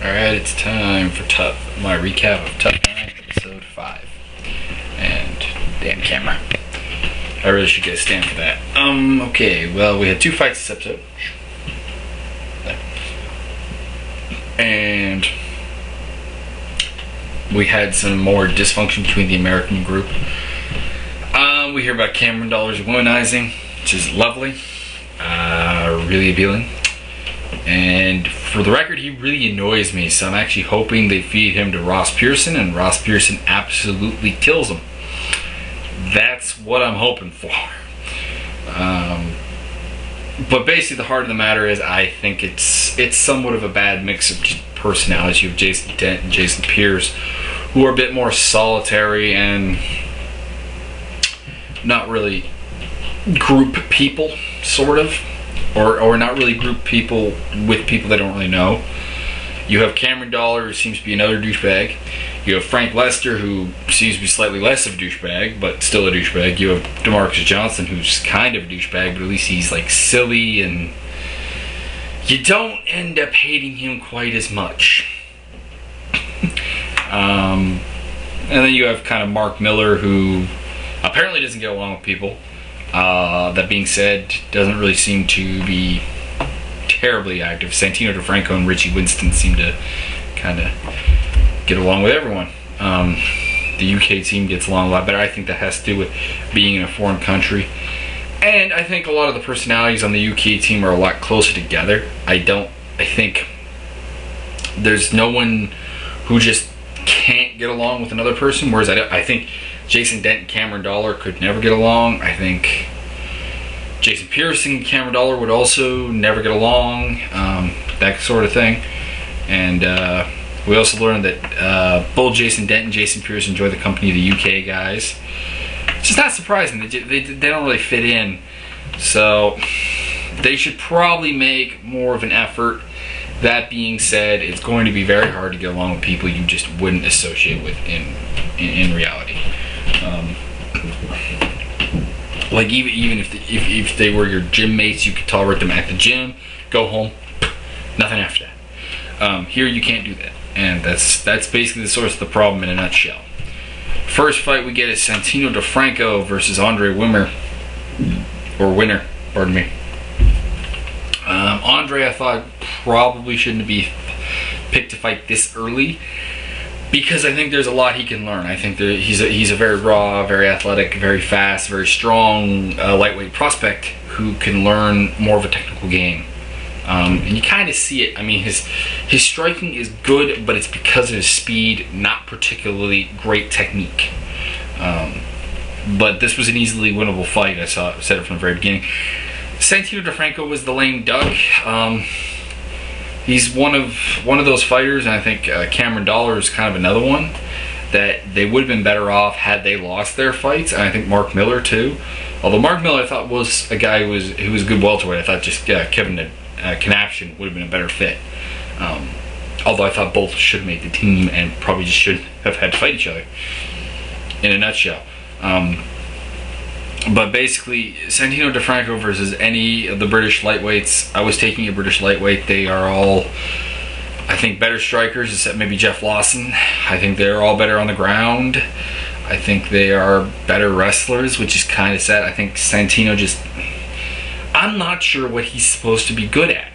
Alright, it's time for TUF, my recap of TUF 9, episode 5. And damn camera. I really should get a stand for that. Okay, well, we had 2 fights this episode. And we had some more dysfunction between the American group. We hear about Cameron Dollar's womanizing, which is lovely, really appealing. And for the record, he really annoys me, so I'm actually hoping they feed him to Ross Pearson, and Ross Pearson absolutely kills him. That's what I'm hoping for. But basically, the heart of the matter is, I think it's somewhat of a bad mix of personalities. You have Jason Dent and Jason Pierce, who are a bit more solitary and not really group people, sort of. Or not really group people with people they don't really know. You have Cameron Dollar, who seems to be another douchebag. You have Frank Lester, who seems to be slightly less of a douchebag, but still a douchebag. You have DeMarcus Johnson, who's kind of a douchebag, but at least he's like silly, and you don't end up hating him quite as much. And then you have kind of Mark Miller, who apparently doesn't get along with people. That being said, doesn't really seem to be terribly active. Santino DeFranco and Richie Winston seem to kind of get along with everyone. The UK team gets along a lot better. I think that has to do with being in a foreign country. And I think a lot of the personalities on the UK team are a lot closer together. I think there's no one who just can't get along with another person, whereas I think Jason Dent and Cameron Dollar could never get along. I think Jason Pierce and Cameron Dollar would also never get along, that sort of thing. And we also learned that both Jason Dent and Jason Pierce enjoy the company of the UK guys. It's just not surprising. They don't really fit in. So they should probably make more of an effort. That being said, it's going to be very hard to get along with people you just wouldn't associate with in reality. Like even if they were your gym mates, you could tolerate them at the gym, go home, nothing after that. Here you can't do that, and that's basically the source of the problem in a nutshell. First fight we get is Santino DeFranco versus Andre Wimer, or Winner, pardon me. Andre, I thought, probably shouldn't be picked to fight this early, because I think there's a lot he can learn. I think that he's a very raw, very athletic, very fast, very strong lightweight prospect who can learn more of a technical game. And you kind of see it. I mean, his striking is good, but it's because of his speed, not particularly great technique. But this was an easily winnable fight. I said it from the very beginning. Santino DeFranco was the lame duck. He's one of those fighters, and I think Cameron Dollar is kind of another one that they would have been better off had they lost their fights. And I think Mark Miller too. Although Mark Miller I thought was a guy who was a good welterweight. I thought just Kevin Knaption would have been a better fit. Although I thought both should have made the team and probably just shouldn't have had to fight each other. In a nutshell. But basically, Santino DeFranco versus any of the British lightweights. I was taking a British lightweight. They are all, I think, better strikers, except maybe Jeff Lawson. I think they're all better on the ground. I think they are better wrestlers, which is kind of sad. I think Santino just, I'm not sure what he's supposed to be good at.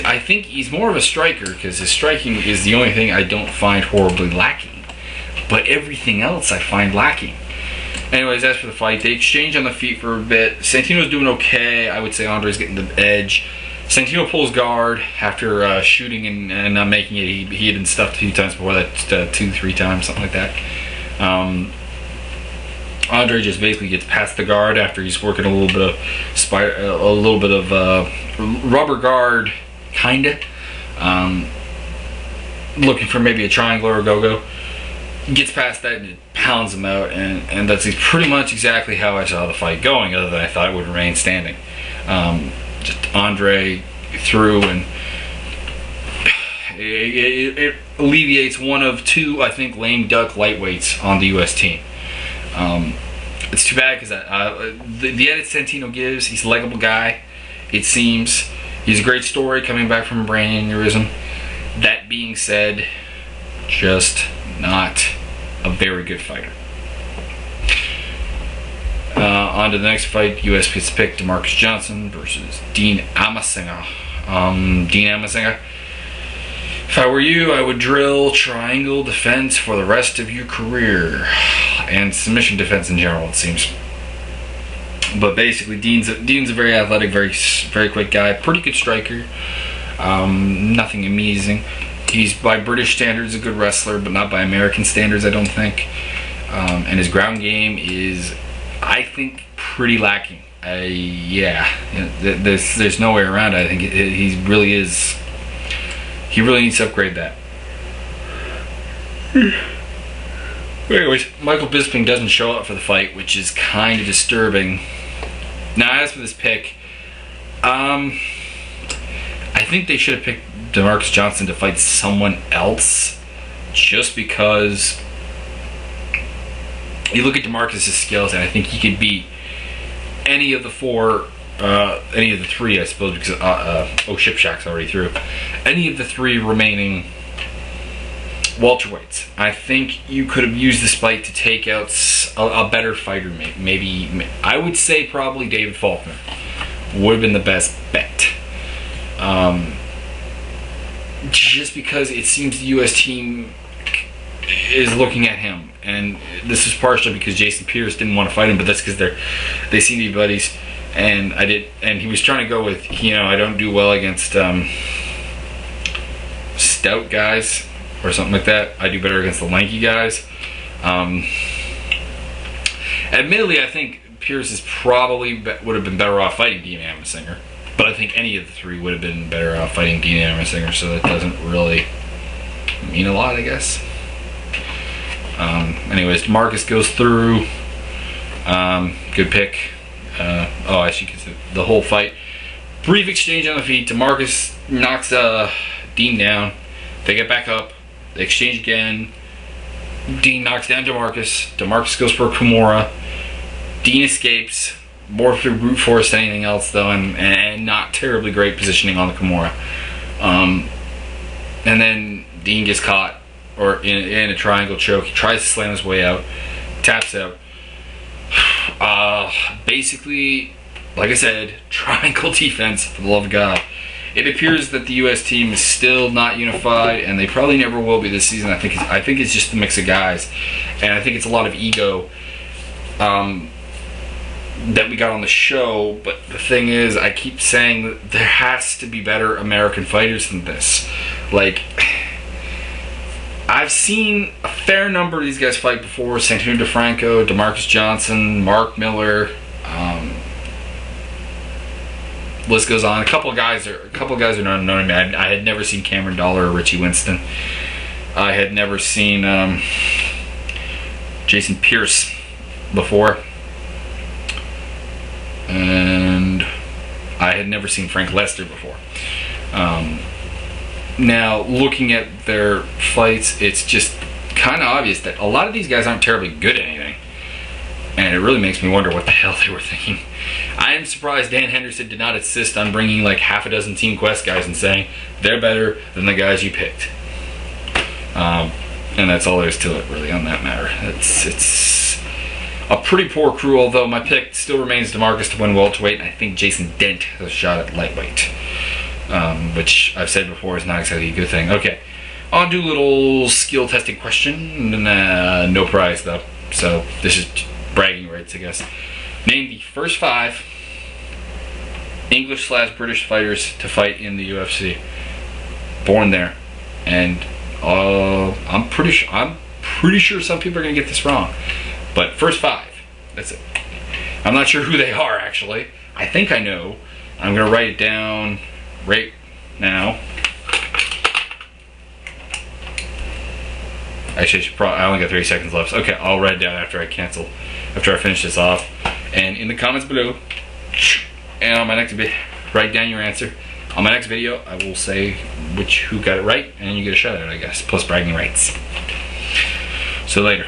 I think he's more of a striker, because his striking is the only thing I don't find horribly lacking. But everything else I find lacking. Anyways, as for the fight, they exchange on the feet for a bit. Santino's doing okay. I would say Andre's getting the edge. Santino pulls guard after shooting and not making it. He had been stuffed a few times before that, 2-3 times, something like that. Andre just basically gets past the guard after he's working a little bit of rubber guard, kinda. Looking for maybe a triangle or a go-go. Gets past that and it pounds him out, and that's pretty much exactly how I saw the fight going, other than I thought it would remain standing. Just Andre through, and it alleviates one of 2, I think, lame duck lightweights on the US team. It's too bad because the edit Santino gives, he's a likable guy, it seems. He's a great story coming back from a brain aneurysm. That being said, just not a very good fighter. On to the next fight. U.S. gets picked DeMarcus Johnson versus Dean Aminga. Dean Aminga. If I were you, I would drill triangle defense for the rest of your career, and submission defense in general, it seems. But basically, Dean's a very athletic, very quick guy, pretty good striker. Nothing amazing. He's by British standards a good wrestler, but not by American standards, I don't think. And his ground game is, I think, pretty lacking. There's no way around it. I think he really is. He really needs to upgrade that. Anyways, Michael Bisping doesn't show up for the fight, which is kind of disturbing. Now, as for this pick, I think they should have picked DeMarcus Johnson to fight someone else, just because you look at DeMarcus' skills, and I think he could beat any of the three, I suppose, because Shipshack's already through. Any of the three remaining welterweights. I think you could have used this fight to take out a better fighter. Maybe I would say probably David Faulkner would have been the best bet. Just because it seems the U.S. team is looking at him, and this is partially because Jason Pierce didn't want to fight him, but that's because they seem to be buddies. And he was trying to go with, I don't do well against stout guys or something like that. I do better against the lanky guys. Admittedly, I think Pierce probably would have been better off fighting Dean Aminga, but I think any of the three would have been better off fighting Dean Aminga, so that doesn't really mean a lot, I guess. Anyways, DeMarcus goes through. Good pick. I should get the whole fight. Brief exchange on the feet. DeMarcus knocks Dean down. They get back up. They exchange again. Dean knocks down DeMarcus. DeMarcus goes for a Kimura. Dean escapes. More through brute force than anything else, though, and not terribly great positioning on the Kimura. And then Dean gets caught in a triangle choke. He tries to slam his way out. Taps out. Basically, like I said, triangle defense, for the love of God. It appears that the U.S. team is still not unified, and they probably never will be this season. I think it's just a mix of guys, and I think it's a lot of ego that we got on the show. But the thing is, I keep saying that there has to be better American fighters than this. Like, I've seen a fair number of these guys fight before. Santonio DeFranco, DeMarcus Johnson, Mark Miller. List goes on. A couple of guys are not known to me. I had never seen Cameron Dollar or Richie Winston. I had never seen Jason Pierce before, and I had never seen Frank Lester before. Now, looking at their fights, it's just kind of obvious that a lot of these guys aren't terribly good at anything. And it really makes me wonder what the hell they were thinking. I am surprised Dan Henderson did not insist on bringing like half a dozen Team Quest guys and saying they're better than the guys you picked. And that's all there is to it, really, on that matter. It's a pretty poor crew, although my pick still remains DeMarcus to win welterweight, and I think Jason Dent has a shot at lightweight. Which I've said before is not exactly a good thing. Okay, on to a little skill testing question. No prize though, so this is bragging rights, I guess. Name the first 5 English/British fighters to fight in the UFC. Born there, and I'm pretty sure some people are gonna get this wrong, but first 5. That's it. I'm not sure who they are actually. I think I know. I'm gonna write it down right now. Actually, I only got 30 seconds left. Okay, I'll write it down after I finish this off. And in the comments below, and on my next video, write down your answer. On my next video, I will say who got it right, and you get a shout out, I guess, plus bragging rights. So later.